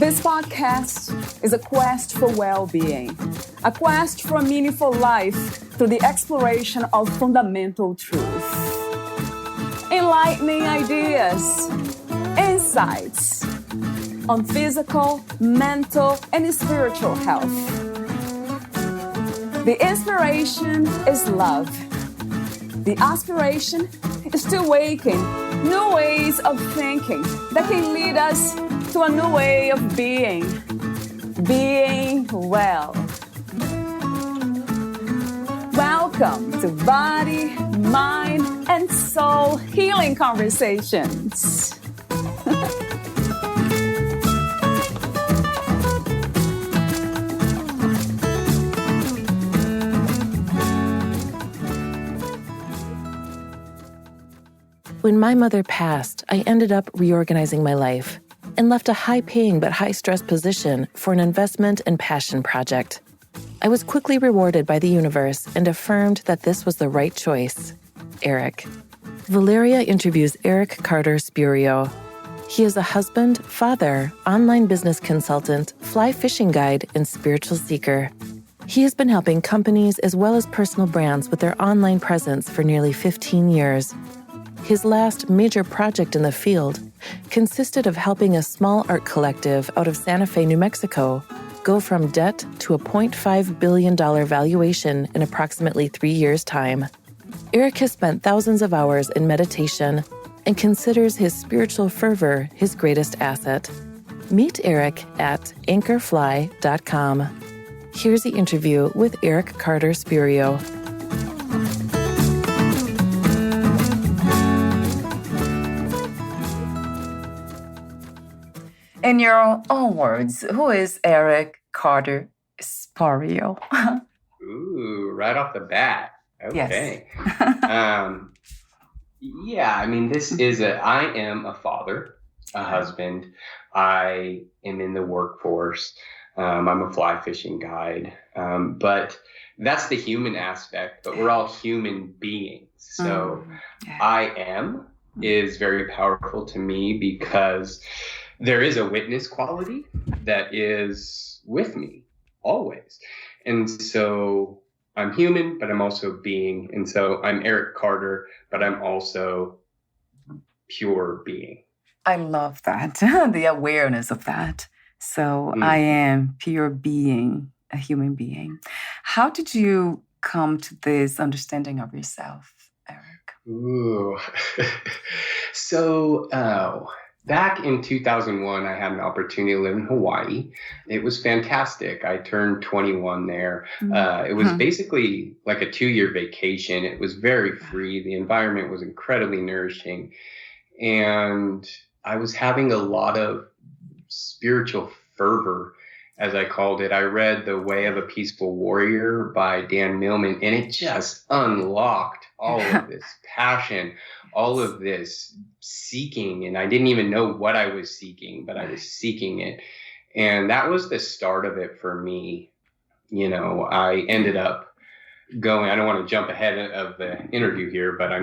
This podcast is a quest for well-being, a quest for a meaningful life through the exploration of fundamental truth. Enlightening ideas, insights on physical, mental, and spiritual health. The inspiration is love. The aspiration is to awaken new ways of thinking that can lead us to a new way of being well. Welcome to Body, Mind, and Soul Healing Conversations. When my mother passed, I ended up reorganizing my life and left a high-paying but high-stress position for an investment and passion project. I was quickly rewarded by the universe and affirmed that this was the right choice. Eric. Valeria interviews Eric Carter-Spurio. He is a husband, father, online business consultant, fly fishing guide, and spiritual seeker. He has been helping companies as well as personal brands with their online presence for nearly 15 years. His last major project in the field consisted of helping a small art collective out of Santa Fe, New Mexico, go from debt to a $0.5 billion valuation in approximately 3 years' time. Eric has spent thousands of hours in meditation and considers his spiritual fervor his greatest asset. Meet Eric at anchorfly.com. Here's the interview with Eric Carter-Spurio. In your own words, who is Eric Carter-Spurio? Ooh, right off the bat. Okay. Yes. I am a father, a husband. I am in the workforce. I'm a fly fishing guide. But that's the human aspect, but we're all human beings. So I am is very powerful to me because there is a witness quality that is with me always. And so I'm human, but I'm also being. And so I'm Eric Carter, but I'm also pure being. I love that, the awareness of that. So I am pure being, a human being. How did you come to this understanding of yourself, Eric? Ooh. Back in 2001, I had an opportunity to live in Hawaii. It was fantastic. I turned 21 there. It was basically like a 2-year vacation. It was very free. The environment was incredibly nourishing. And I was having a lot of spiritual fervor, as I called it. I read The Way of a Peaceful Warrior by Dan Millman, and it just unlocked all of this passion, all of this seeking. And I didn't even know what I was seeking, but I was seeking it. And that was the start of it for me. You know, I ended up going, I don't want to jump ahead of the interview here, but I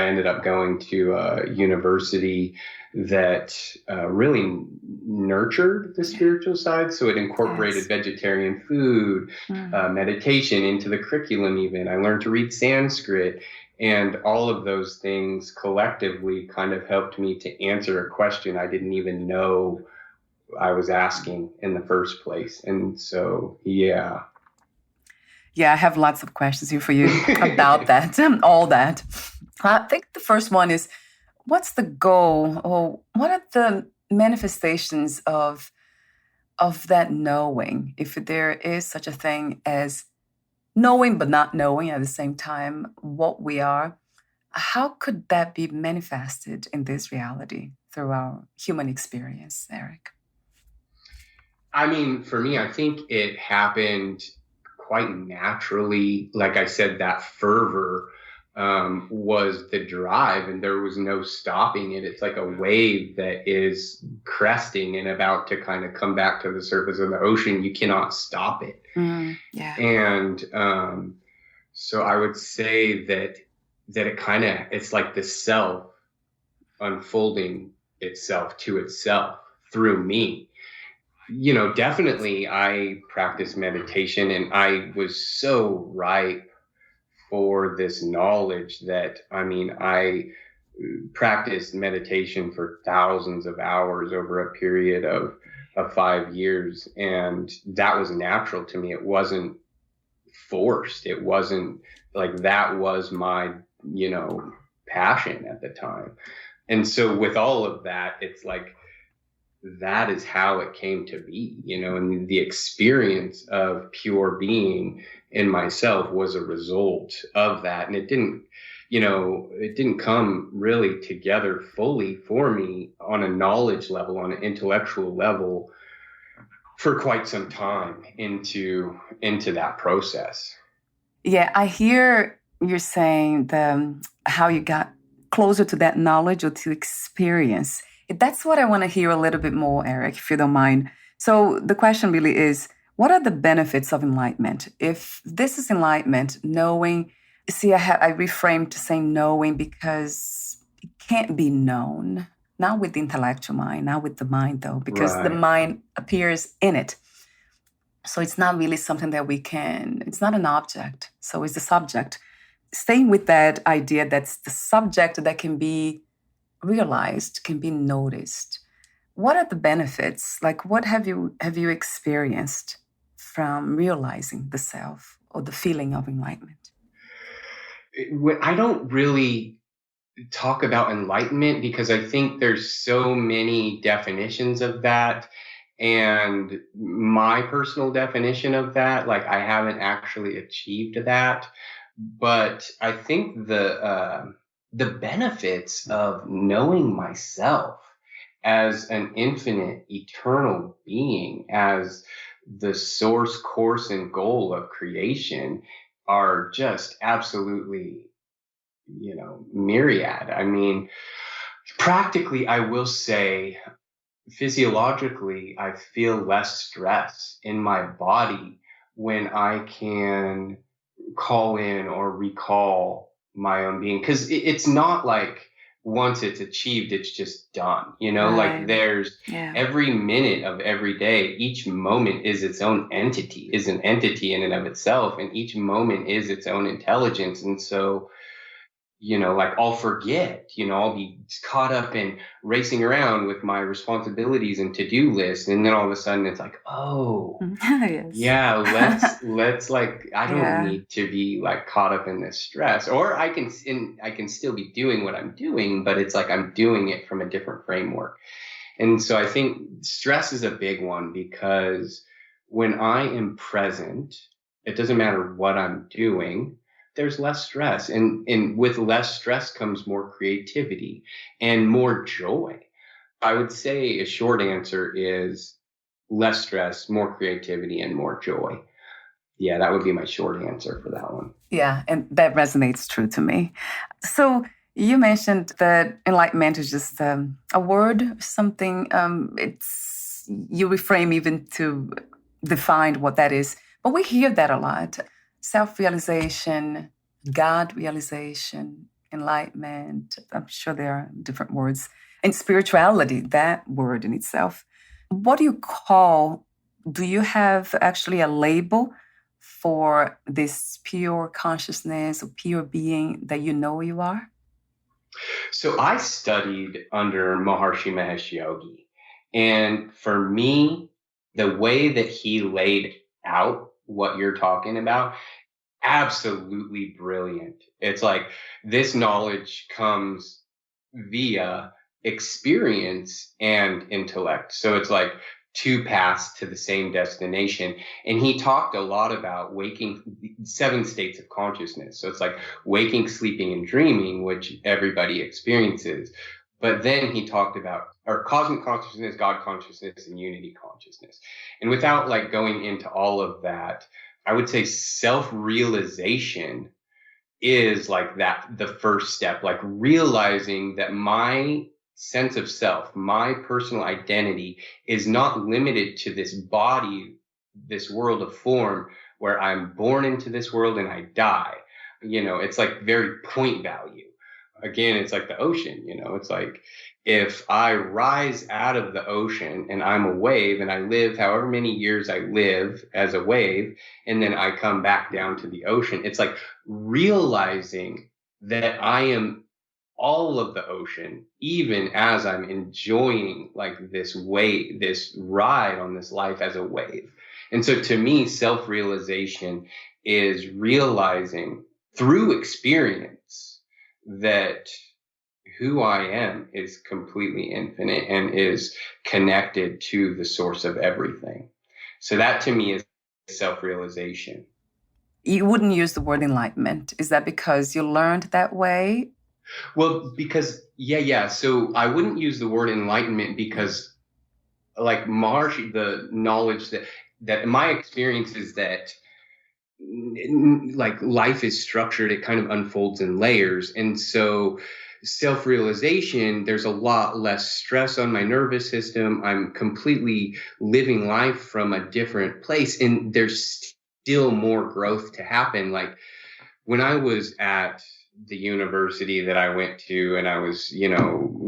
ended up going to a university that really nurtured the spiritual side. So it incorporated vegetarian food, meditation into the curriculum even. I learned to read Sanskrit. And all of those things collectively kind of helped me to answer a question I didn't even know I was asking in the first place. And so, Yeah, I have lots of questions here for you about that, all that. I think the first one is, what's the goal, or what are the manifestations of that knowing, if there is such a thing as knowing but not knowing at the same time what we are? How could that be manifested in this reality through our human experience, Eric? For me, I think it happened quite naturally. Like I said, that fervor was the drive, and there was no stopping it. It's like a wave that is cresting and about to kind of come back to the surface of the ocean. You cannot stop it. And so I would say that it's like the self unfolding itself to itself through me. Definitely I practice meditation, and I was so ripe for this knowledge that, I practiced meditation for thousands of hours over a period of 5 years. And that was natural to me. It wasn't forced. It wasn't like that was my, passion at the time. And so with all of that, it's like, that is how it came to be, and the experience of pure being in myself was a result of that. And it didn't come really together fully for me on a knowledge level, on an intellectual level, for quite some time into that process. Yeah, I hear you're saying how you got closer to that knowledge or to experience. That's what I want to hear a little bit more, Eric, if you don't mind. So the question really is, what are the benefits of enlightenment? If this is enlightenment, knowing, see, I reframed to saying knowing because it can't be known, not with the intellectual mind, not with the mind though, because the mind appears in it. So it's not really something that it's not an object. So it's the subject. Staying with that idea, that's the subject that can be realized, can be noticed. What are the benefits? Like, what have you experienced from realizing the self or the feeling of enlightenment? I don't really talk about enlightenment because I think there's so many definitions of that. And my personal definition of that, like, I haven't actually achieved that. But I think the benefits of knowing myself as an infinite, eternal being, as the source, course, and goal of creation are just absolutely, myriad. I mean, practically, I will say, physiologically, I feel less stress in my body when I can call in or recall my own being. Because it's not like once it's achieved, it's just done. Like there's every minute of every day, each moment is its own entity, is an entity in and of itself. And each moment is its own intelligence. And so, like I'll forget, I'll be caught up in racing around with my responsibilities and to-do list. And then all of a sudden it's like, oh, yes. yeah, let's like, I don't need to be like caught up in this stress, or I can still be doing what I'm doing, but it's like, I'm doing it from a different framework. And so I think stress is a big one, because when I am present, it doesn't matter what I'm doing, there's less stress. And with less stress comes more creativity and more joy. I would say a short answer is less stress, more creativity, and more joy. Yeah, that would be my short answer for that one. Yeah, and that resonates true to me. So you mentioned that enlightenment is just a word, something. You reframe even to define what that is. But we hear that a lot. Self-realization, God realization, enlightenment. I'm sure there are different words. And spirituality, that word in itself. What do you have actually a label for this pure consciousness or pure being that you know you are? So I studied under Maharishi Mahesh Yogi. And for me, the way that he laid out what you're talking about, absolutely brilliant. It's like this knowledge comes via experience and intellect. So it's like two paths to the same destination. And he talked a lot about waking, 7 states of consciousness. So it's like waking, sleeping, and dreaming, which everybody experiences. But then he talked about our cosmic consciousness, God consciousness, and unity consciousness. And without like going into all of that, I would say self-realization is like that, the first step, like realizing that my sense of self, my personal identity is not limited to this body, this world of form where I'm born into this world and I die. It's like very point value. Again, it's like the ocean, it's like if I rise out of the ocean and I'm a wave and I live however many years I live as a wave, and then I come back down to the ocean, it's like realizing that I am all of the ocean, even as I'm enjoying like this wave, this ride on this life as a wave. And so to me, self-realization is realizing through experience that who I am is completely infinite and is connected to the source of everything. So that to me is self-realization. You wouldn't use the word enlightenment. Is that because you learned that way? Well, because, yeah. So I wouldn't use the word enlightenment because like Maharshi, the knowledge that my experience is that like life is structured, it kind of unfolds in layers. And so self-realization, there's a lot less stress on my nervous system. I'm completely living life from a different place, and there's still more growth to happen. Like when I was at the university that I went to and I was,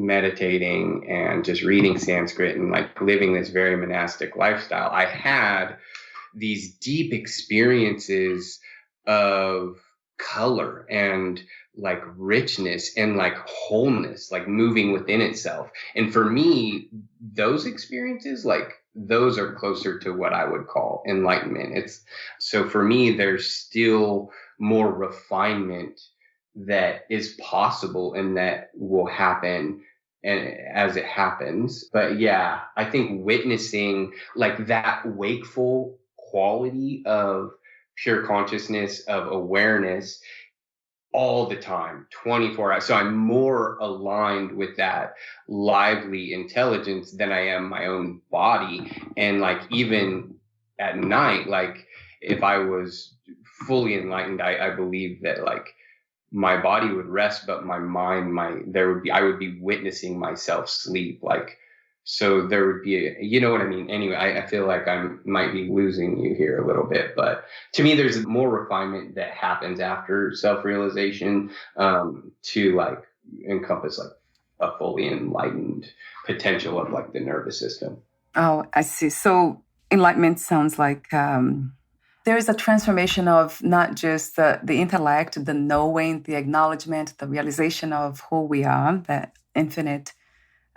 meditating and just reading Sanskrit and like living this very monastic lifestyle, I had these deep experiences of color and like richness and like wholeness, like moving within itself. And for me, those experiences, like those are closer to what I would call enlightenment. So for me, there's still more refinement that is possible and that will happen and as it happens. But yeah, I think witnessing like that wakeful quality of pure consciousness, of awareness all the time, 24 hours. So I'm more aligned with that lively intelligence than I am my own body. And like even at night, like if I was fully enlightened, I believe that like my body would rest, but my mind, I would be witnessing myself sleep. Like, so there would be, you know what I mean? Anyway, I feel like I might be losing you here a little bit, but to me, there's more refinement that happens after self-realization, to like encompass like a fully enlightened potential of like the nervous system. Oh, I see. So enlightenment sounds like, there is a transformation of not just the intellect, the knowing, the acknowledgement, the realization of who we are, that infinite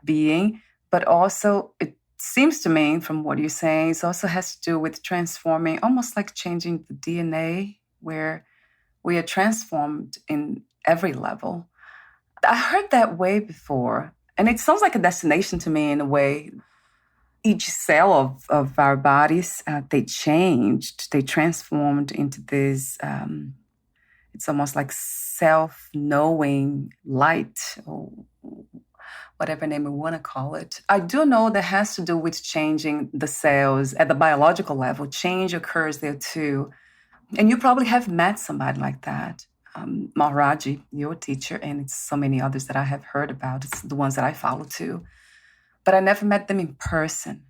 being, but also it seems to me from what you're saying, it also has to do with transforming, almost like changing the DNA, where we are transformed in every level. I heard that way before, and it sounds like a destination to me in a way. Each cell of our bodies, they changed, they transformed into this, it's almost like self-knowing light, or whatever name we want to call it. I do know that has to do with changing the cells at the biological level. Change occurs there too. And you probably have met somebody like that. Maharaji, your teacher, and it's so many others that I have heard about. It's the ones that I follow too. But I never met them in person.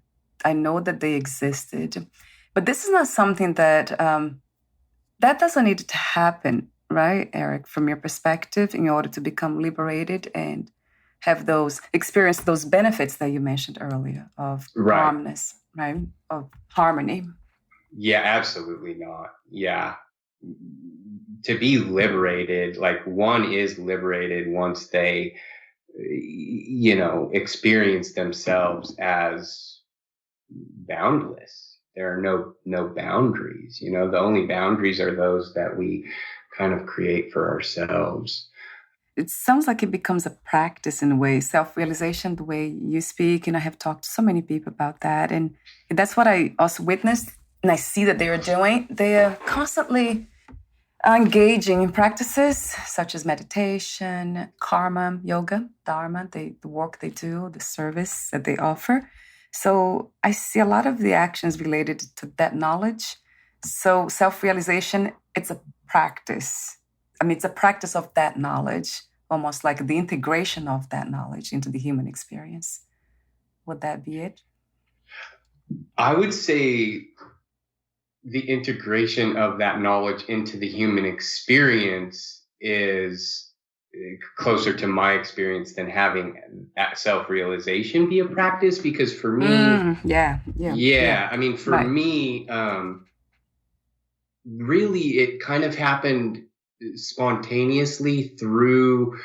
I know that they existed. But this is not something that doesn't need to happen, right, Eric, from your perspective, in order to become liberated and have experience those benefits that you mentioned earlier of calmness, right, of harmony. Yeah, absolutely not. Yeah. To be liberated, like one is liberated once they experience themselves as boundless. There are no boundaries. The only boundaries are those that we kind of create for ourselves. It sounds like it becomes a practice in a way, self-realization, the way you speak. And I have talked to so many people about that. And that's what I also witnessed. And I see that they are doing. They are constantly engaging in practices such as meditation, karma, yoga, dharma, the work they do, the service that they offer. So I see a lot of the actions related to that knowledge. So self-realization, it's a practice. I mean, it's a practice of that knowledge, almost like the integration of that knowledge into the human experience. Would that be it? I would say the integration of that knowledge into the human experience is closer to my experience than having self-realization be a practice, because for me, I mean, for me, really, it kind of happened spontaneously through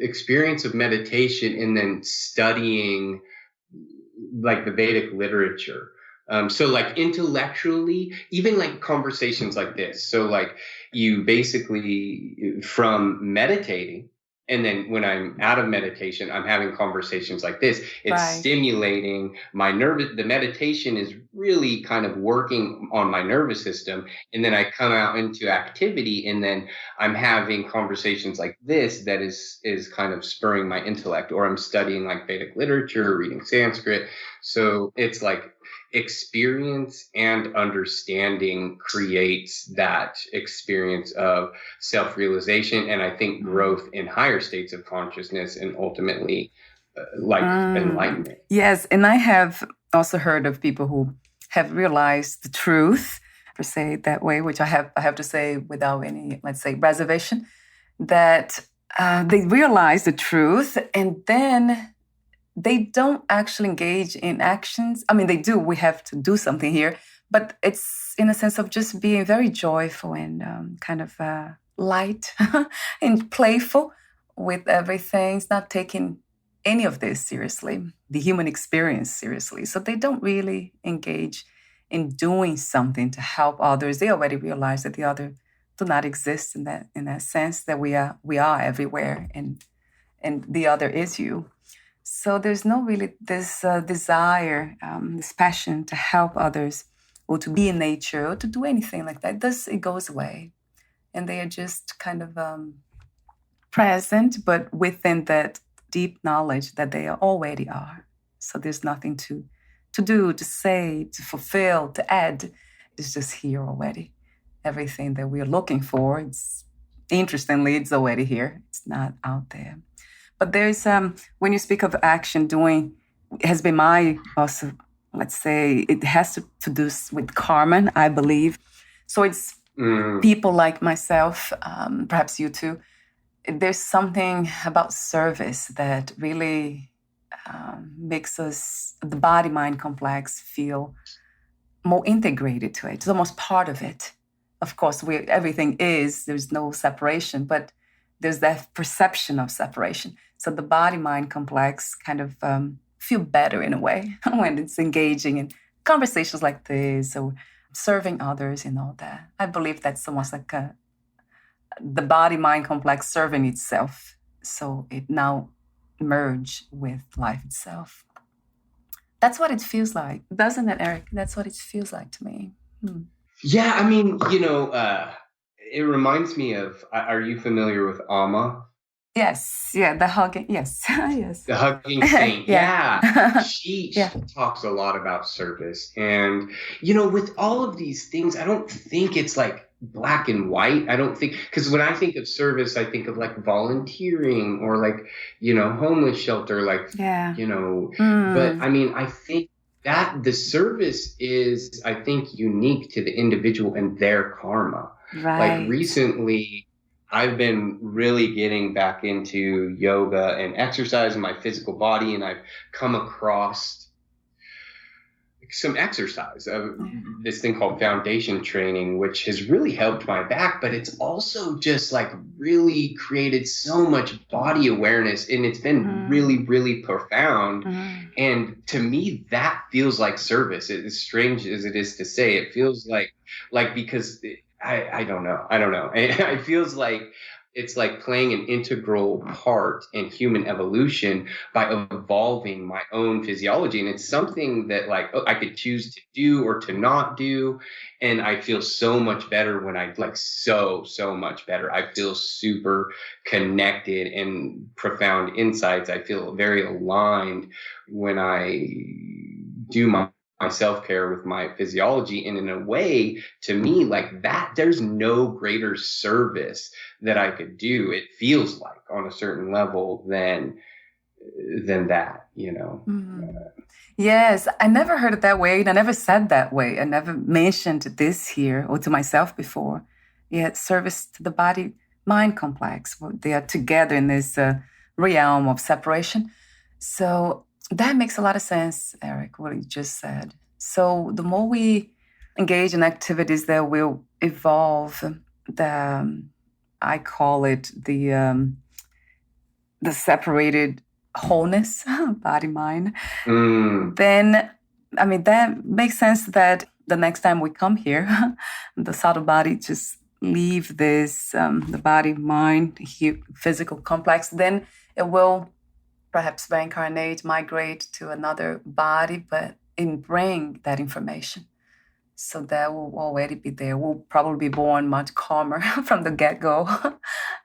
experience of meditation and then studying like the Vedic literature. So like intellectually, even like conversations like this. So like you basically, from meditating, and then when I'm out of meditation, I'm having conversations like this. It's stimulating my the meditation is really kind of working on my nervous system. And then I come out into activity, and then I'm having conversations like this that is kind of spurring my intellect, or I'm studying like Vedic literature, reading Sanskrit. So it's like experience and understanding creates that experience of self-realization, and I think growth in higher states of consciousness, and ultimately enlightenment. Yes, and I have also heard of people who have realized the truth, per se, that way, which I have to say without any, let's say, reservation, that they realize the truth, and then they don't actually engage in actions. I mean, they do. We have to do something here. But it's in a sense of just being very joyful and kind of light and playful with everything. It's not taking any of this seriously, the human experience seriously. So they don't really engage in doing something to help others. They already realize that the other do not exist in that sense, that we are everywhere, and the other is you. So there's no really this desire, this passion to help others, or to be in nature, or to do anything like that. It goes away. And they are just kind of present, but within that deep knowledge that they already are. So there's nothing to do, to say, to fulfill, to add. It's just here already. Everything that we're looking for, interestingly, it's already here. It's not out there. But there's, when you speak of action, doing, has been my also, let's say, it has to do with karma, I believe. So it's people like myself, perhaps you too. There's something about service that really makes us, the body-mind complex, feel more integrated to it. It's almost part of it. Of course, everything there's no separation, but there's that perception of separation. So the body-mind complex kind of feel better in a way when it's engaging in conversations like this, or serving others and all that. I believe that's almost like the body-mind complex serving itself. So it now merge with life itself. That's what it feels like, doesn't it, Eric? That's what it feels like to me. Yeah, I mean, it reminds me of, are you familiar with Amma? Yes, the hugging, yes, yes. The hugging saint, yeah. She talks a lot about service. And, with all of these things, I don't think it's like black and white. I don't think, because when I think of service, I think of like volunteering or like, homeless shelter, but I mean, I think that the service is, I think, unique to the individual and their karma. Right. Like recently, I've been really getting back into yoga and exercise in my physical body, and I've come across some exercise of this thing called foundation training, which has really helped my back, but it's also just like really created so much body awareness, and it's been really, really profound. And to me, that feels like service. As strange as it is to say, it feels like because I don't know. It feels like it's like playing an integral part in human evolution by evolving my own physiology. And it's something that I could choose to do or to not do. And I feel so much better when I so much better. I feel super connected and profound insights. I feel very aligned when I do my self-care with my physiology. And in a way, to me, like that, there's no greater service that I could do, it feels like, on a certain level than that, Yes, I never heard it that way. And I never said that way. I never mentioned this here or to myself before. Yeah, service to the body mind complex. They are together in this realm of separation. So that makes a lot of sense, Eric, what you just said. So the more we engage in activities that will evolve I call it the separated wholeness, body, mind, then, I mean, that makes sense that the next time we come here, the subtle body just leave this, the body, mind, physical complex, then it will perhaps reincarnate, migrate to another body, but bring that information. So that will already be there. We'll probably be born much calmer from the get-go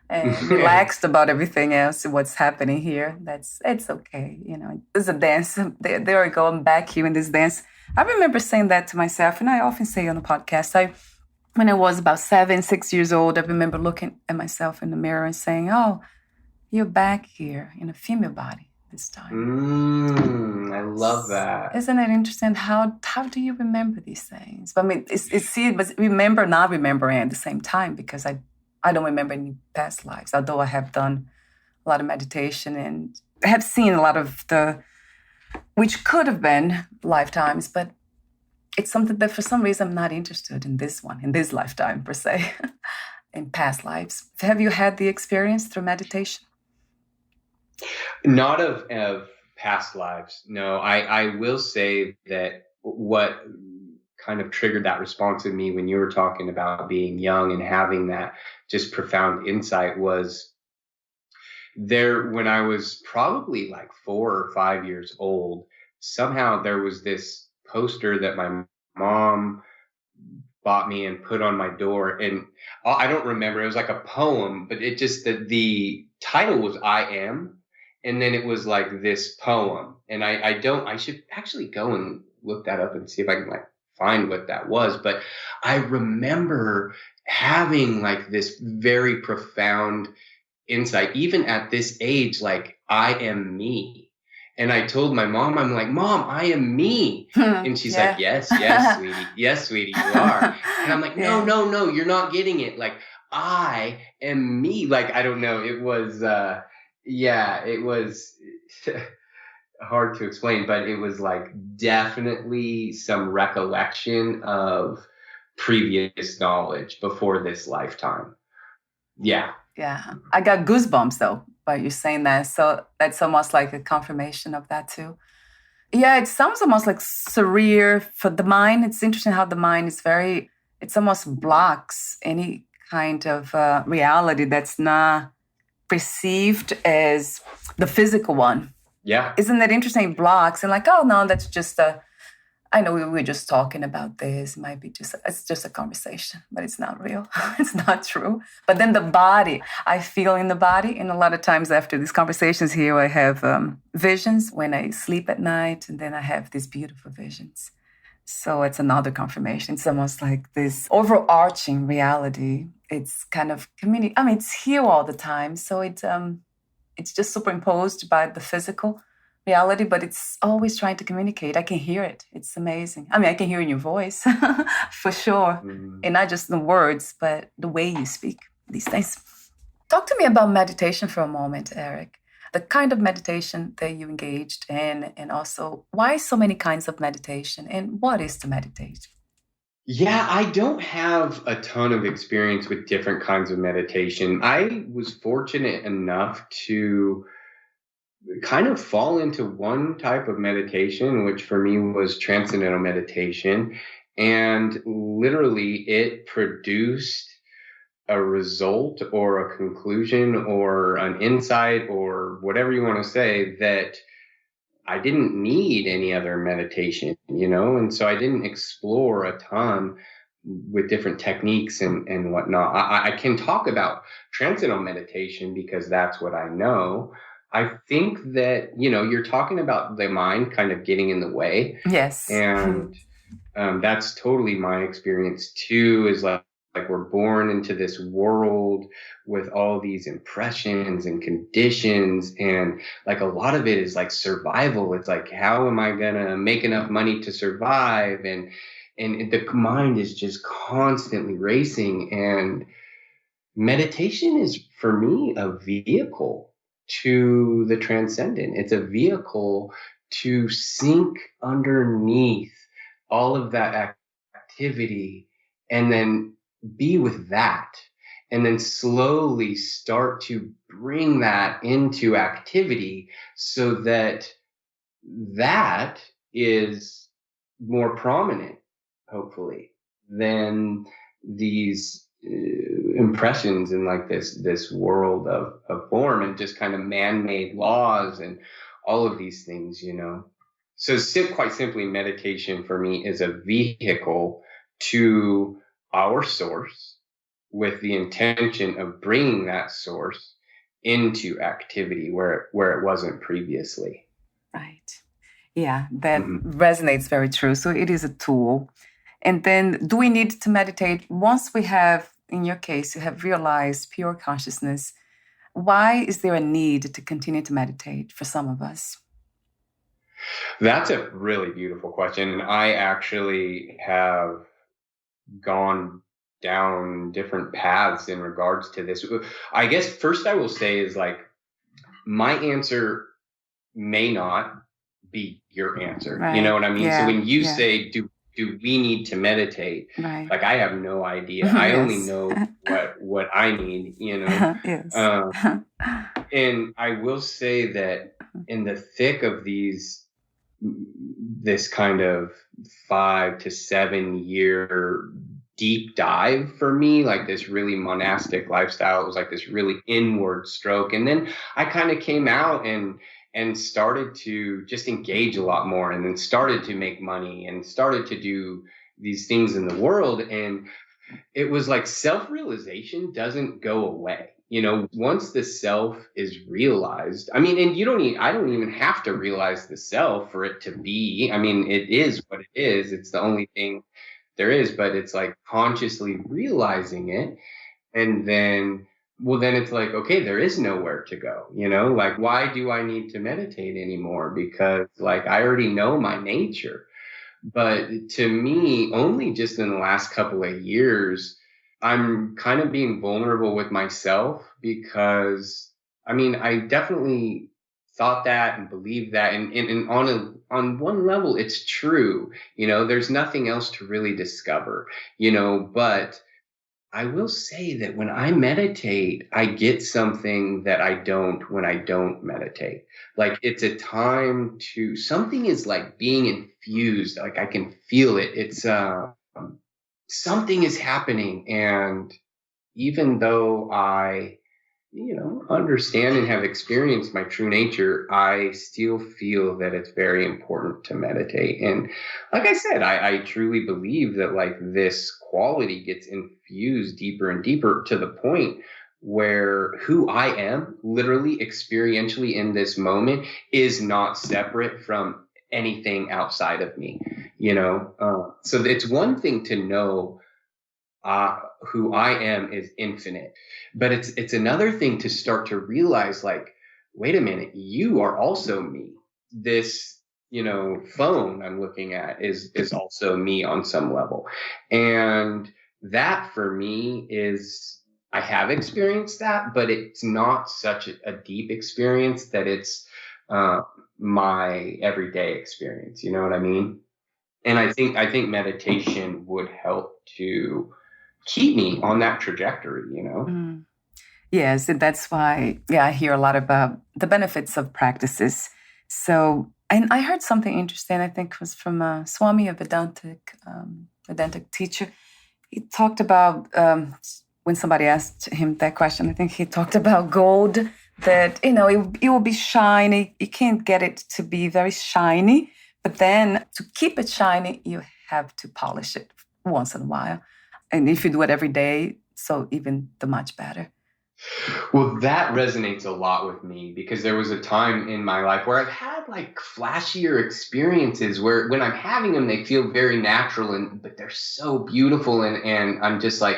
and relaxed about everything else, what's happening here. It's okay. It's a dance. There we go. I'm back here in this dance. I remember saying that to myself, and I often say on the podcast, when I was about 6 years old, I remember looking at myself in the mirror and saying, oh, you're back here in a female body this time. I love that. Isn't it interesting? How do you remember these things? But I mean, but remember, not remembering at the same time, because I don't remember any past lives, although I have done a lot of meditation and I have seen a lot of which could have been lifetimes, but it's something that for some reason I'm not interested in this lifetime per se, in past lives. Have you had the experience through meditation? Not of past lives. No, I will say that what kind of triggered that response in me when you were talking about being young and having that just profound insight was there when I was probably like 4 or 5 years old. Somehow there was this poster that my mom bought me and put on my door, and I don't remember. It was like a poem, but it just the title was "I Am." And then it was like this poem. And I should actually go and look that up and see if I can find what that was. But I remember having this very profound insight, even at this age, I am me. And I told my mom, I'm like, Mom, I am me. And she's like, yes, sweetie. Yes, sweetie, you are. And I'm like, no, you're not getting it. I am me. I don't know. It was, it was hard to explain, but it was definitely some recollection of previous knowledge before this lifetime. Yeah. Yeah. I got goosebumps though by you saying that. So that's almost like a confirmation of that too. Yeah, it sounds almost surreal for the mind. It's interesting how the mind is it's almost blocks any kind of reality that's not perceived as the physical one. Yeah. Isn't that interesting? Blocks and oh no, that's just I know we were just talking about this. It might be it's just a conversation, but it's not real. It's not true. But then the body, I feel in the body. And a lot of times after these conversations here, I have visions when I sleep at night, and then I have these beautiful visions. So it's another confirmation. It's almost like this overarching reality. It's kind of it's here all the time. So it's just superimposed by the physical reality, but it's always trying to communicate. I can hear it. It's amazing. I can hear in your voice for sure. And not just the words, but the way you speak these things. Talk to me about meditation for a moment, Eric. The kind of meditation that you engaged in, and also why so many kinds of meditation, and what is to meditate? Yeah, I don't have a ton of experience with different kinds of meditation. I was fortunate enough to kind of fall into one type of meditation, which for me was transcendental meditation. And literally it produced a result or a conclusion or an insight or whatever you want to say that I didn't need any other meditation, and so I didn't explore a ton with different techniques and whatnot. I can talk about transcendental meditation because that's what I know. I think that, you're talking about the mind kind of getting in the way. Yes. And that's totally my experience too, is like we're born into this world with all these impressions and conditions, and a lot of it is survival. It's how am I gonna make enough money to survive, and the mind is just constantly racing. And meditation is for me a vehicle to the transcendent. It's a vehicle to sink underneath all of that activity and then be with that, and then slowly start to bring that into activity so that that is more prominent, hopefully, than these impressions in like this world of form and just kind of man-made laws and all of these things, you know. So quite simply, meditation for me is a vehicle to our source with the intention of bringing that source into activity where it wasn't previously. Right. Yeah, that resonates very true. So it is a tool. And then do we need to meditate once we have, in your case, you have realized pure consciousness? Why is there a need to continue to meditate for some of us? That's a really beautiful question. And I actually have gone down different paths in regards to this. I guess first I will say is like, my answer may not be your answer. Right. You know what I mean? Yeah. So when you say, do we need to meditate? Right. Like, I have no idea. Yes. I only know what I need, you know? Yes. And I will say that in the thick of this kind of 5 to 7 year deep dive for me, like this really monastic lifestyle, it was like this really inward stroke. And then I kind of came out and started to just engage a lot more, and then started to make money and started to do these things in the world. And it was like self-realization doesn't go away. You know, once the self is realized, I mean, and I don't even have to realize the self for it to be. I mean, it is what it is. It's the only thing there is, but it's like consciously realizing it. And then it's like, okay, there is nowhere to go, you know, like, why do I need to meditate anymore? Because like, I already know my nature. But to me, only just in the last couple of years, I'm kind of being vulnerable with myself, because I mean, I definitely thought that and believed that. And on one level, it's true. You know, there's nothing else to really discover, you know, but I will say that when I meditate, I get something that I don't when I don't meditate. Like, it's a time something is like being infused. Like, I can feel it. It's something is happening. And even though I, you know, understand and have experienced my true nature, I still feel that it's very important to meditate. And like I said, I truly believe that like this quality gets infused deeper and deeper to the point where who I am literally experientially in this moment is not separate from anything outside of me, you know? So it's one thing to know who I am is infinite, but it's another thing to start to realize, like, wait a minute, you are also me. This, you know, phone I'm looking at is also me on some level. And that for me is, I have experienced that, but it's not such a deep experience that it's my everyday experience. You know what I mean? And I think meditation would help to keep me on that trajectory, you know? Mm. Yes, and that's why, I hear a lot about the benefits of practices. So, and I heard something interesting, I think it was from Swami, a Vedantic teacher. He talked about, when somebody asked him that question, I think he talked about gold, that, you know, it will be shiny. You can't get it to be very shiny, but then to keep it shiny, you have to polish it once in a while. And if you do it every day, so even the much better. Well, that resonates a lot with me, because there was a time in my life where I've had like flashier experiences where when I'm having them, they feel very natural, but they're so beautiful. And I'm just like,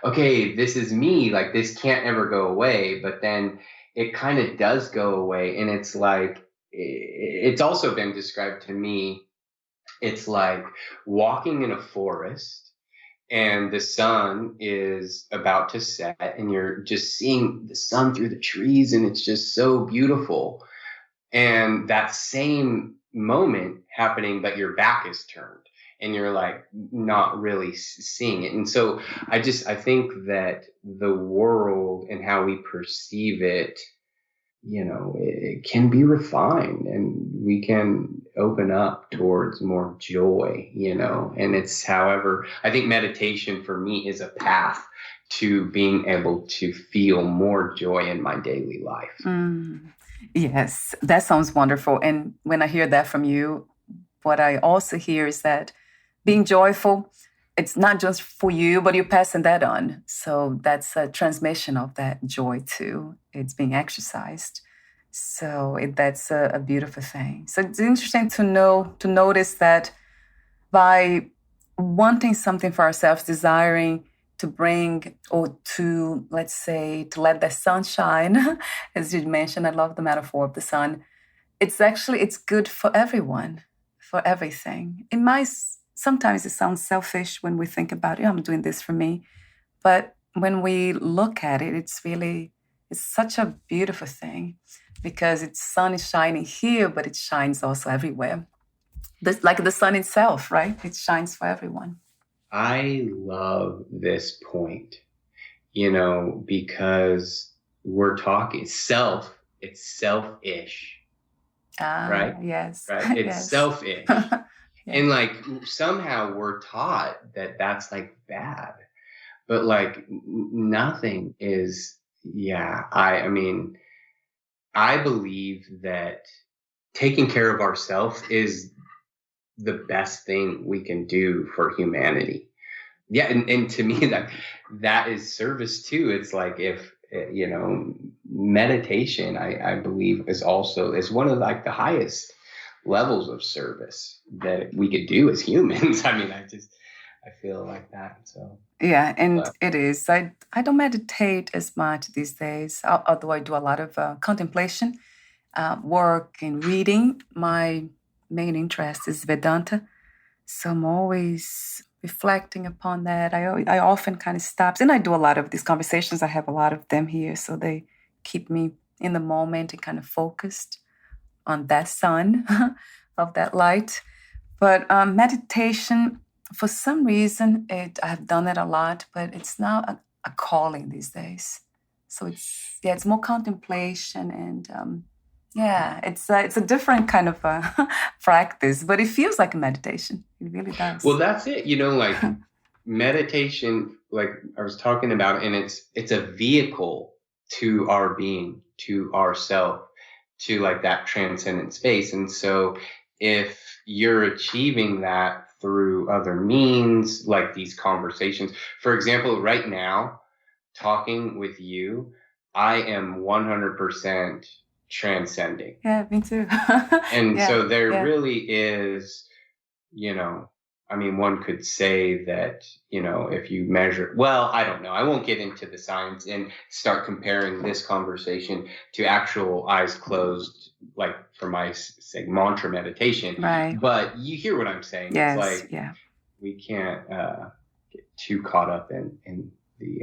okay, this is me. Like, this can't ever go away. But then it kind of does go away. And it's like, it's also been described to me. It's like walking in a forest, and the sun is about to set, and you're just seeing the sun through the trees, and it's just so beautiful. And that same moment happening, but your back is turned and you're like not really seeing it. And so I think that the world and how we perceive it, it can be refined, and we can open up towards more joy, and it's, however, I think meditation for me is a path to being able to feel more joy in my daily life. Yes, that sounds wonderful. And when I hear that from you, what I also hear is that being joyful, it's not just for you, but you're passing that on. So that's a transmission of that joy too. It's being exercised. So that's a beautiful thing. So it's interesting to notice that by wanting something for ourselves, desiring to bring, or to, let's say, to let the sun shine, as you mentioned, I love the metaphor of the sun. It's good for everyone, for everything. Sometimes it sounds selfish when we think about it, I'm doing this for me. But when we look at it, it's such a beautiful thing, because its sun is shining here, but it shines also everywhere. Like the sun itself, right? It shines for everyone. I love this point, because we're talking it's selfish, right? Yes. Right. It's yes. selfish. Yeah. And like somehow we're taught that that's like bad, but like nothing is, I mean, I believe that taking care of ourselves is the best thing we can do for humanity. Yeah. And to me, that is service too. It's like, if, meditation, I believe is one of like the highest levels of service that we could do as humans. I mean, I feel like that. So yeah, and it is. I don't meditate as much these days, although I do a lot of contemplation, work, and reading. My main interest is Vedanta, so I'm always reflecting upon that. I often kind of stops, and I do a lot of these conversations. I have a lot of them here, so they keep me in the moment and kind of focused on that sun of that light. But meditation, for some reason, I've done it a lot, but it's now a calling these days. So it's more contemplation, and it's a different kind of practice, but it feels like a meditation. It really does. Well, that's it. Like meditation, like I was talking about, and it's a vehicle to our being, to ourself, to like that transcendent space. And so if you're achieving that through other means, like these conversations, for example, right now, talking with you, I am 100% transcending. Yeah, me too. And so there really is, I mean, one could say that, if you measure, well, I don't know. I won't get into the science and start comparing this conversation to actual eyes closed, like for my sake, mantra meditation. Right. But you hear what I'm saying. Yes, it's like, we can't get too caught up in the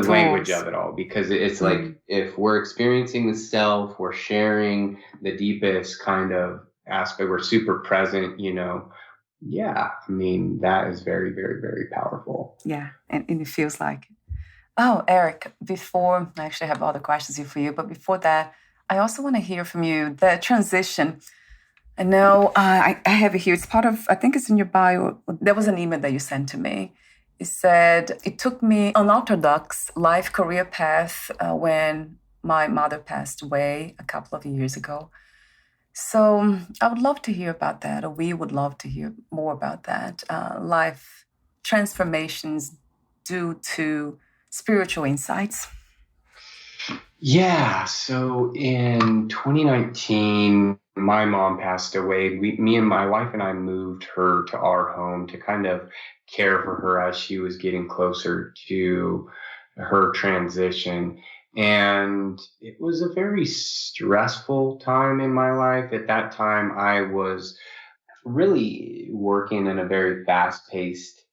language of it all, because it's like, if we're experiencing the self, we're sharing the deepest kind of aspect, we're super present, I mean, that is very, very, very powerful. Yeah, and it feels like it. Oh, Eric, before, I actually have other questions here for you, but before that, I also want to hear from you, the transition. I know I have it here. It's part of, I think it's in your bio. There was an email that you sent to me. It said, it took me an unorthodox life career path when my mother passed away a couple of years ago. So I would love to hear about that, or we would love to hear more about that. Life transformations due to spiritual insights. Yeah, so in 2019, my mom passed away. Me and my wife and I moved her to our home to kind of care for her as she was getting closer to her transition. And it was a very stressful time in my life. At that time, I was really working in a very fast-paced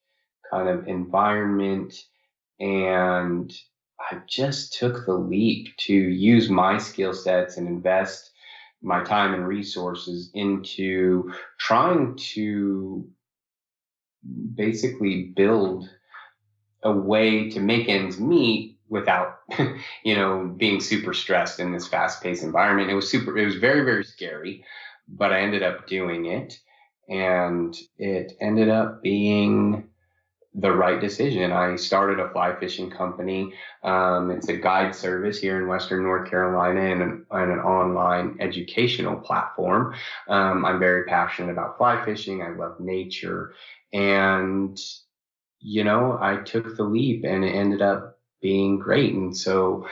kind of environment. And I just took the leap to use my skill sets and invest my time and resources into trying to basically build a way to make ends meet without, being super stressed in this fast paced environment. It was very, very scary, but I ended up doing it, and it ended up being the right decision. I started a fly fishing company. It's a guide service here in Western North Carolina, and an online educational platform. I'm very passionate about fly fishing. I love nature. And, I took the leap, and it ended up being great. And so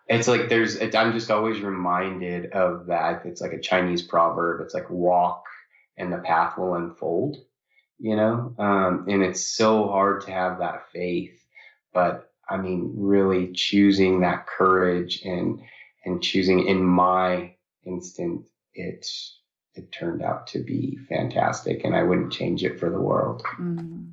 it's like I'm just always reminded of that. It's like a Chinese proverb. It's like walk and the path will unfold. And it's so hard to have that faith, but I mean, really choosing that courage and choosing, in my instant, it turned out to be fantastic, and I wouldn't change it for the world. Mm.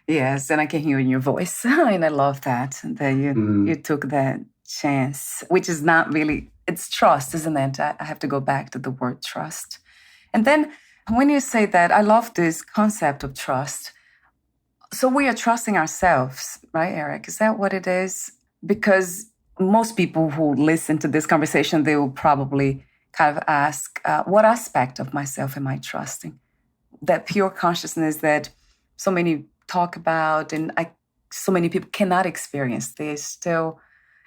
Yes, and I can hear in your voice, and I love that you took that chance, which is not really, it's trust, isn't it? I have to go back to the word trust. And then when you say that, I love this concept of trust. So we are trusting ourselves, right, Eric? Is that what it is? Because most people who listen to this conversation, they will probably kind of ask, what aspect of myself am I trusting? That pure consciousness that so many talk about and so many people cannot experience. It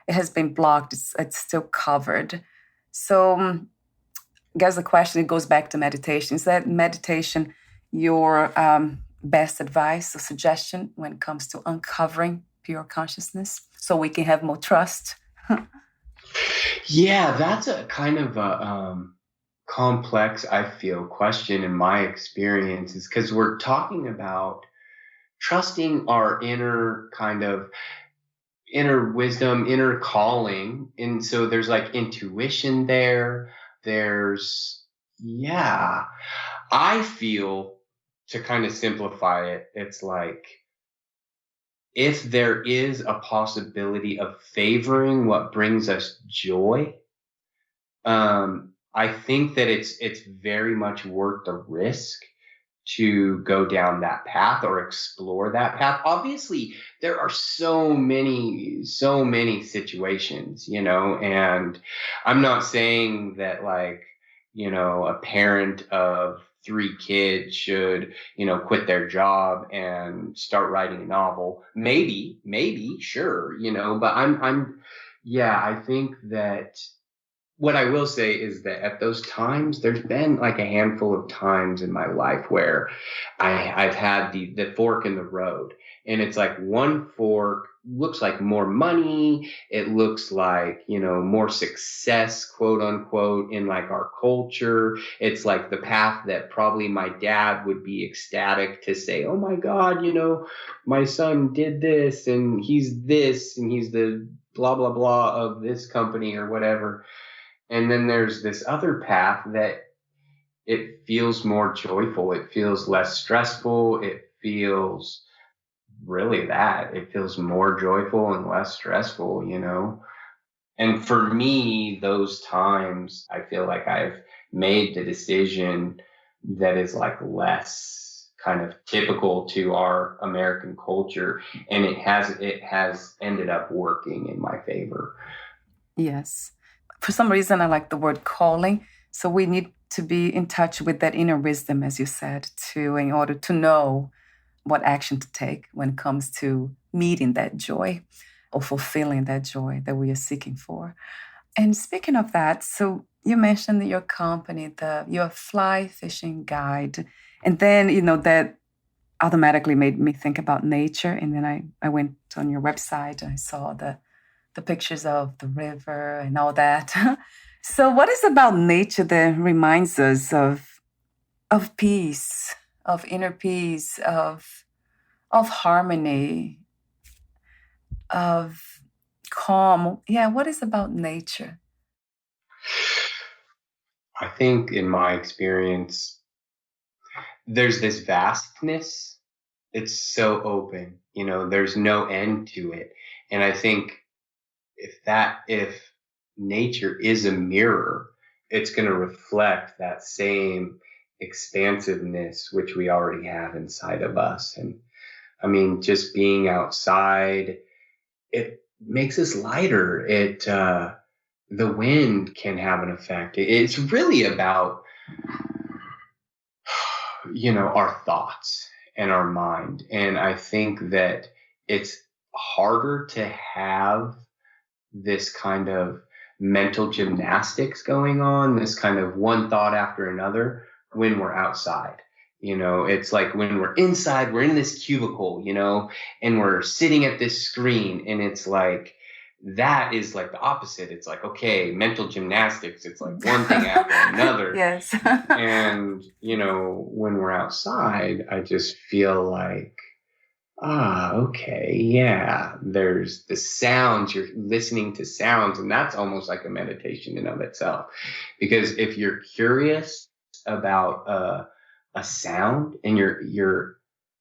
has been blocked. It's still covered. So I guess the question, it goes back to meditation. Is that meditation your best advice or suggestion when it comes to uncovering pure consciousness so we can have more trust? Yeah, that's a kind of a complex, I feel, question in my experience, is because we're talking about trusting our inner wisdom, inner calling. And so there's like intuition there. I feel, to kind of simplify it, it's like, if there is a possibility of favoring what brings us joy, I think that it's very much worth the risk to go down that path or explore that path. Obviously, there are so many situations, and I'm not saying that, like, a parent of 3 kids should, quit their job and start writing a novel. Maybe, sure, but I think that what I will say is that at those times, there's been like a handful of times in my life where I've had the fork in the road, and it's like one fork looks like more money. It looks like, more success, quote unquote, in like our culture. It's like the path that probably my dad would be ecstatic to say, oh my God, my son did this and he's the blah, blah, blah of this company or whatever. And then there's this other path that it feels more joyful. It feels less stressful. It feels it feels more joyful and less stressful, And for me, those times, I feel like I've made the decision that is like less kind of typical to our American culture. And it has ended up working in my favor. Yes. For some reason, I like the word calling. So we need to be in touch with that inner wisdom, as you said, in order to know what action to take when it comes to meeting that joy or fulfilling that joy that we are seeking for. And speaking of that, so you mentioned your company, your fly fishing guide, and then, that automatically made me think about nature. And then I went on your website and I saw the pictures of the river and all that. So what is about nature that reminds us of peace, of inner peace, of harmony, of calm? Yeah, what is about nature? I think in my experience, there's this vastness it's so open, there's no end to it. And I think if nature is a mirror, it's going to reflect that same expansiveness, which we already have inside of us. And I mean, just being outside, it makes us lighter. The wind can have an effect. It's really about, our thoughts and our mind. And I think that it's harder to have this kind of mental gymnastics going on, this kind of one thought after another when we're outside. It's like when we're inside, we're in this cubicle, and we're sitting at this screen, and it's like, that is like the opposite. It's like, okay, mental gymnastics. It's like one thing after another. Yes. And, when we're outside, I just feel like, okay, yeah, there's the sounds, you're listening to sounds, and that's almost like a meditation in of itself. Because if you're curious about a sound and you're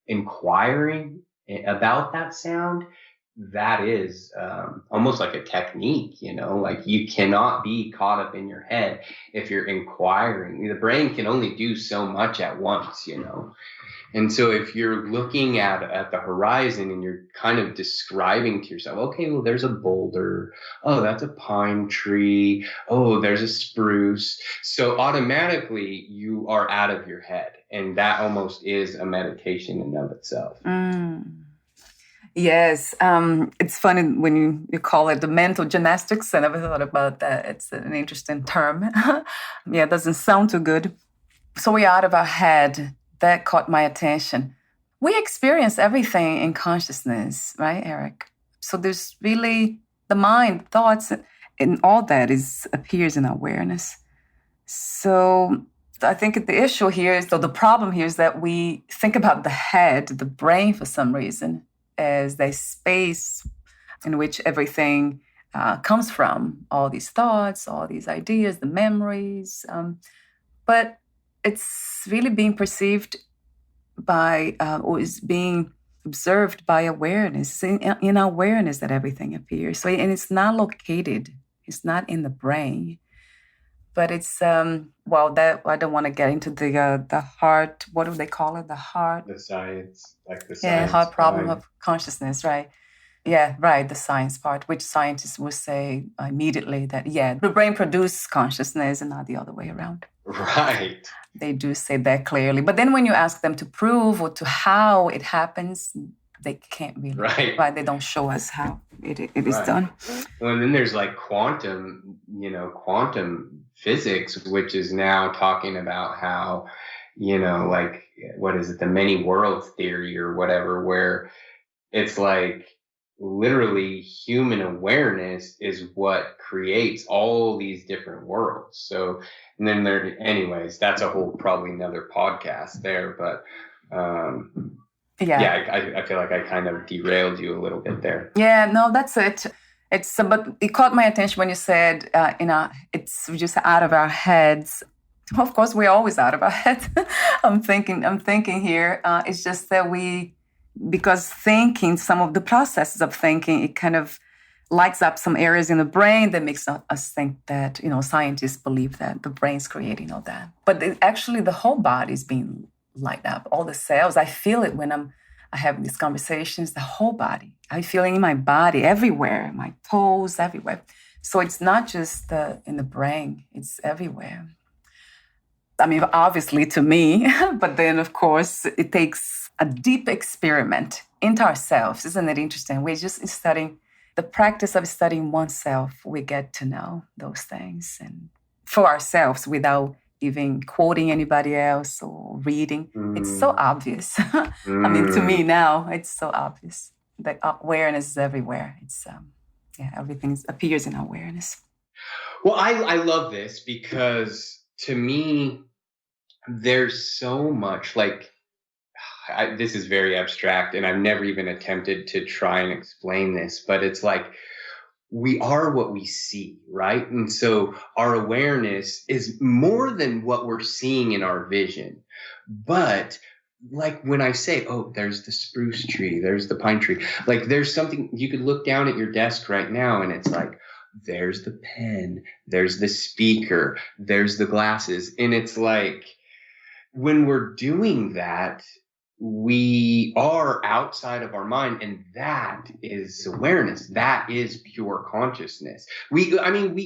inquiring about that sound, that is almost like a technique, like you cannot be caught up in your head if you're inquiring. The brain can only do so much at once, And so if you're looking at the horizon and you're kind of describing to yourself, okay, well, there's a boulder. Oh, that's a pine tree. Oh, there's a spruce. So automatically you are out of your head. And that almost is a meditation in of itself. Yes. It's funny when you call it the mental gymnastics. I never thought about that. It's an interesting term. Yeah, it doesn't sound too good. So we're out of our head. That caught my attention. We experience everything in consciousness, right, Eric? So there's really the mind, thoughts, and all that appears in awareness. So I think the issue here is, the problem here is that we think about the head, the brain, for some reason, as the space in which everything comes from, all these thoughts, all these ideas, the memories. But it's really being perceived by, or is being observed by awareness. In awareness that everything appears. So, and it's not located. It's not in the brain, but it's that I don't want to get into the heart. What do they call it? The heart. The science, like the science. Yeah, heart problem of consciousness, right? Yeah, right. The science part, which scientists will say immediately that, the brain produces consciousness and not the other way around. Right. They do say that clearly. But then when you ask them to prove or to how it happens, they can't really. Right. Right? They don't show us how it is done. Well, and then there's like quantum physics, which is now talking about how, like, what is it, the many worlds theory or whatever, where it's like, literally human awareness is what creates all these different worlds. So, and then anyways, that's a whole, probably another podcast there, but I feel like I kind of derailed you a little bit there. Yeah, no, that's it. It's but it caught my attention when you said it's just out of our heads. Of course, we're always out of our heads. I'm thinking here. It's just that because thinking, some of the processes of thinking, it kind of lights up some areas in the brain that makes us think that, scientists believe that the brain's creating all that. But actually, the whole body is being lighted up. All the cells, I feel it when I have these conversations, the whole body. I feel it in my body, everywhere, my toes, everywhere. So it's not just in the brain, it's everywhere. I mean, obviously to me, but then, of course, it takes a deep experiment into ourselves. Isn't it interesting? We're just studying the practice of studying oneself. We get to know those things and for ourselves without even quoting anybody else or reading. It's so obvious. I mean, to me now, it's so obvious. The awareness is everywhere. It's, everything appears in awareness. Well, I love this because to me, there's so much this is very abstract and I've never even attempted to try and explain this, but it's like we are what we see, right? And so our awareness is more than what we're seeing in our vision. But like when I say, oh, there's the spruce tree, there's the pine tree, like there's something you could look down at your desk right now and it's like, there's the pen, there's the speaker, there's the glasses. And it's like, when we're doing that, we are outside of our mind, and that is awareness. That is pure consciousness. We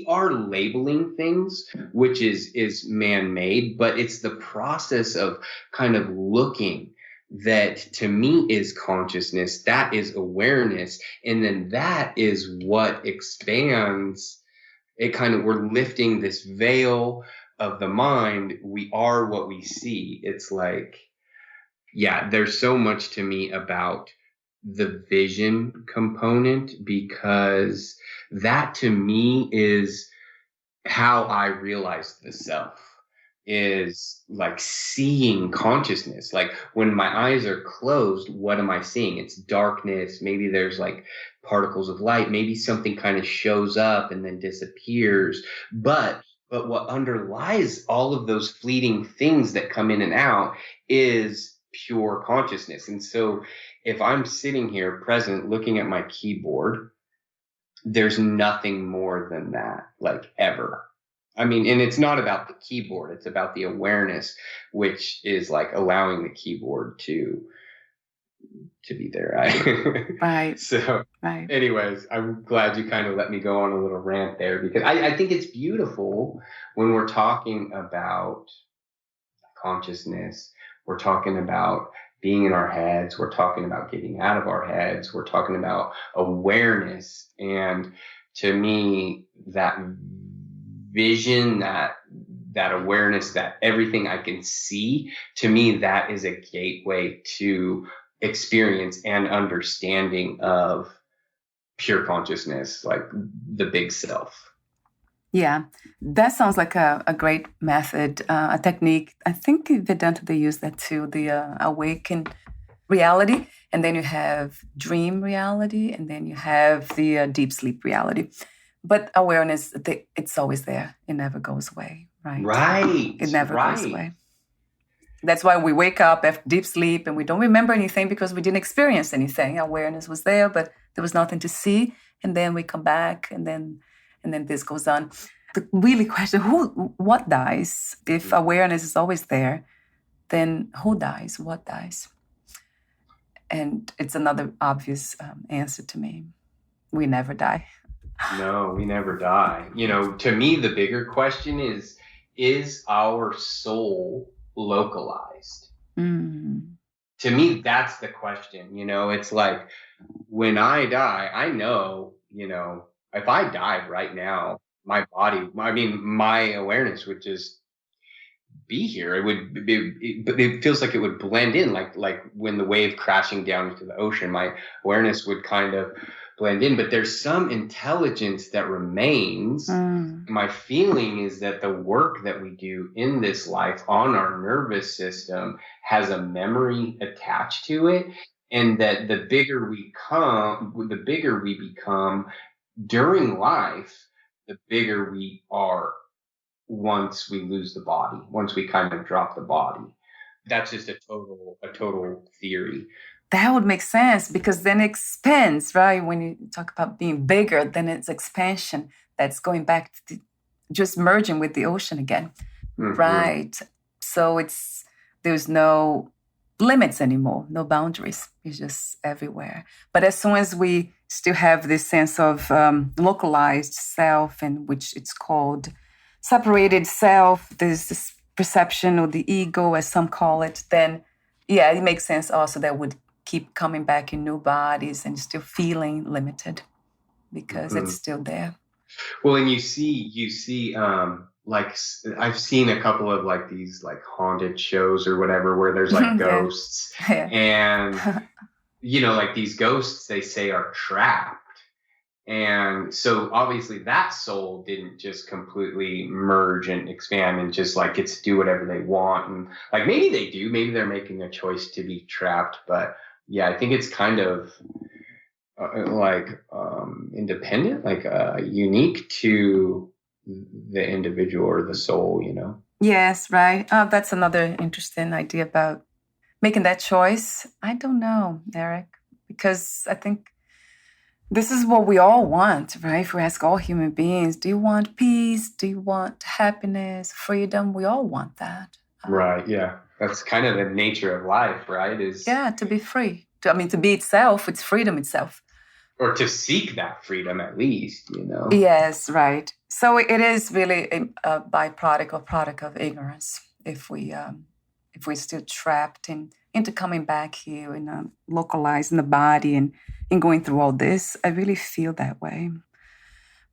are labeling things, which is man-made, but it's the process of kind of looking that to me is consciousness, that is awareness, and then that is what expands it. Kind of, we're lifting this veil of the mind. We are what we see. It's like, yeah, there's so much to me about the vision component, because that to me is how I realize the self, is like seeing consciousness. Like when my eyes are closed, what am I seeing? It's darkness. Maybe there's like particles of light. Maybe something kind of shows up and then disappears. But what underlies all of those fleeting things that come in and out is pure consciousness. And so if I'm sitting here present looking at my keyboard, there's nothing more than that, like, ever. I mean, and it's not about the keyboard, it's about the awareness, which is like allowing the keyboard to be there. Right. So right. Anyways, I'm glad you kind of let me go on a little rant there, because I think it's beautiful when we're talking about consciousness. We're talking about being in our heads. We're talking about getting out of our heads. We're talking about awareness. And to me, that vision, that awareness, that everything I can see, to me, that is a gateway to experience and understanding of pure consciousness, like the big self. Yeah, that sounds like a great method, a technique. I think Vedanta, they use that too, the awakened reality. And then you have dream reality, and then you have the deep sleep reality. But awareness, it's always there. It never goes away, right? Right. It never goes away. That's why we wake up after deep sleep and we don't remember anything, because we didn't experience anything. Awareness was there, but there was nothing to see. And then we come back, and then this goes on. The really question, what dies? If awareness is always there, then who dies? What dies? And it's another obvious answer to me. We never die. No, we never die. You know, to me, the bigger question is our soul localized? Mm-hmm. To me, that's the question. You know, it's like, when I die, I know, you know, if I died right now, my body, I mean, my awareness would just be here. It feels like it would blend in, like when the wave crashing down into the ocean, my awareness would kind of blend in, but there's some intelligence that remains. My feeling is that the work that we do in this life on our nervous system has a memory attached to it, and that the bigger we become during life, the bigger we are once we lose the body, once we kind of drop the body. That's just a total theory. That would make sense, because then it expands, right? When you talk about being bigger, then it's expansion. That's going back to just merging with the ocean again, right? So there's no limits anymore, no boundaries. It's just everywhere. But as soon as we still have this sense of localized self, and which it's called separated self, there's this perception, or the ego, as some call it, then yeah, it makes sense also that would keep coming back in new bodies and still feeling limited, because it's still there. Well, and you see, like, I've seen a couple of like these like haunted shows or whatever, where there's like ghosts, and you know, like these ghosts, they say, are trapped. And so obviously that soul didn't just completely merge and expand and just like gets to do whatever they want. And like, maybe they do, maybe they're making a choice to be trapped. But yeah, I think it's kind of independent, like unique to the individual or the soul, you know? Yes, right. Oh, that's another interesting idea about making that choice? I don't know, Eric, because I think this is what we all want, right? If we ask all human beings, do you want peace? Do you want happiness, freedom? We all want that. Right. Yeah. That's kind of the nature of life, right? To be free. To be itself, it's freedom itself. Or to seek that freedom at least, Yes, right. So it is really a byproduct or product of ignorance if we're still trapped into coming back here and localizing the body and going through all this. I really feel that way.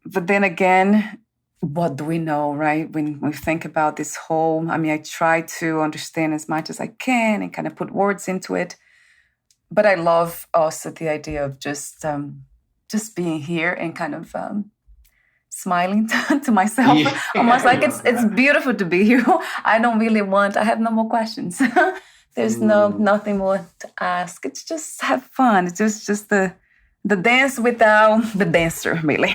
But then again, what do we know, right? When we think about this whole, I try to understand as much as I can and kind of put words into it. But I love also the idea of just being here and kind of smiling to myself. Yeah, almost like it's beautiful to be here. I have no more questions. There's nothing more to ask. It's just have fun. It's just the dance without the dancer, really.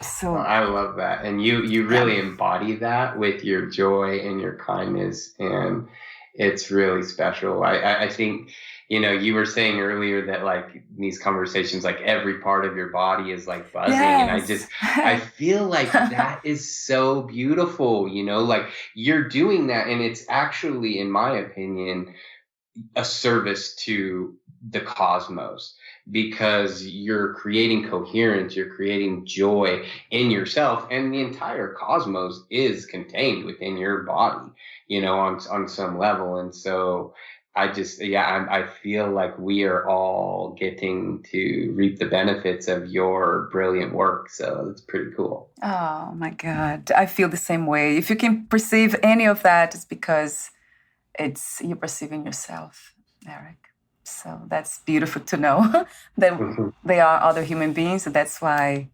So I love that. And you really embody that with your joy and your kindness. And it's really special. I think, you were saying earlier that like these conversations, like every part of your body is like buzzing. Yes. And I feel like that is so beautiful, like you're doing that. And it's actually, in my opinion, a service to the cosmos, because you're creating coherence, you're creating joy in yourself, and the entire cosmos is contained within your body, on some level. And so I feel like we are all getting to reap the benefits of your brilliant work. So it's pretty cool. Oh my God. I feel the same way. If you can perceive any of that, it's because you're perceiving yourself, Eric. So that's beautiful to know that they are other human beings. So that's why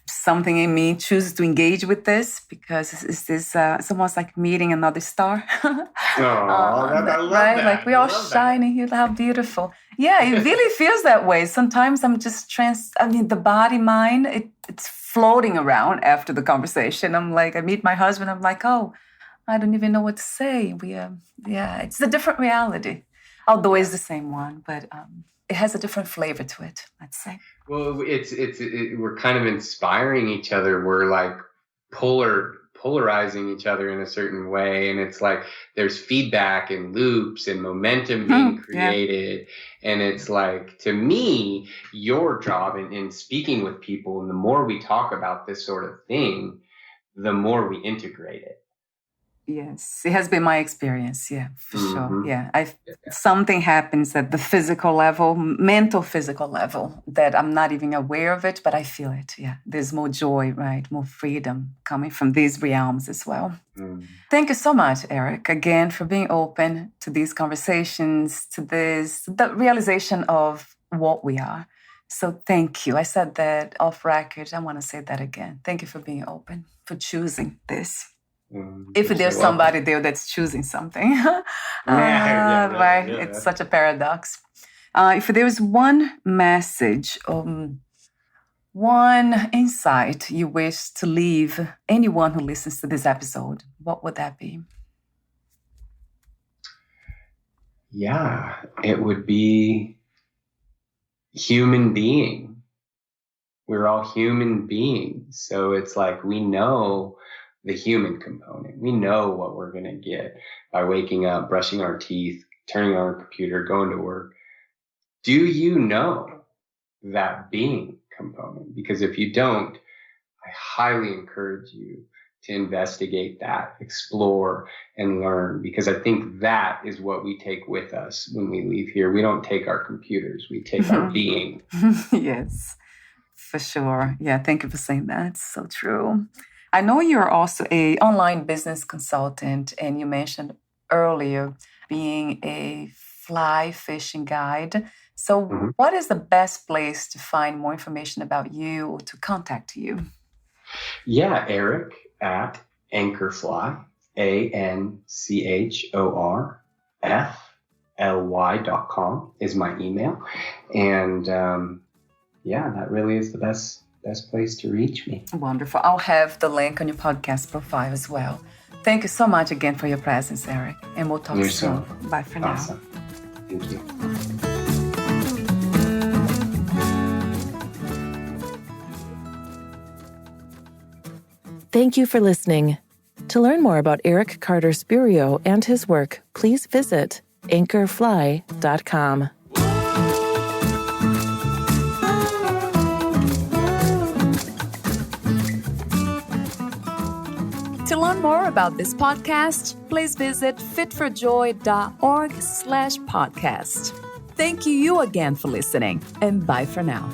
something in me chooses to engage with this, because it's almost like meeting another star. I love right? that. Like we all shining here. How beautiful. Yeah, it really feels that way. Sometimes I'm just the body, mind, it's floating around after the conversation. I'm like, I meet my husband. I'm like, oh, I don't even know what to say. It's a different reality. Although it's the same one, but it has a different flavor to it, let's say. Well, we're kind of inspiring each other. We're like polarizing each other in a certain way. And it's like there's feedback and loops and momentum being created. Yeah. And it's like, to me, your job in speaking with people, and the more we talk about this sort of thing, the more we integrate it. Yes, it has been my experience. Yeah, for sure. Yeah, something happens at the physical level, mental physical level, that I'm not even aware of it, but I feel it. Yeah, there's more joy, right? More freedom coming from these realms as well. Thank you so much, Eric, again, for being open to these conversations, to the realization of what we are. So thank you. I said that off record. I want to say that again. Thank you for being open, for choosing this. If there's somebody there that's choosing something, right? It's such a paradox. If there's one message, one insight you wish to leave anyone who listens to this episode, what would that be? Yeah, it would be human being. We're all human beings. So it's like we know the human component. We know what we're going to get by waking up, brushing our teeth, turning on our computer, going to work. Do you know that being component? Because if you don't, I highly encourage you to investigate that, explore, and learn, because I think that is what we take with us when we leave here. We don't take our computers, we take our being. Yes, for sure. Yeah, thank you for saying that. It's so true. I know you're also an online business consultant, and you mentioned earlier being a fly fishing guide. So what is the best place to find more information about you or to contact you? Yeah, Eric at Anchorfly, ANCHORFLY.com is my email. And that really is the best place to reach me. Wonderful. I'll have the link on your podcast profile as well. Thank you so much again for your presence, Eric. And we'll talk soon. Bye for now. Thank you. Thank you for listening. To learn more about Eric Carter-Spurio and his work, please visit anchorfly.com. To learn more about this podcast, please visit fitforjoy.org/podcast. Thank you again for listening, and bye for now.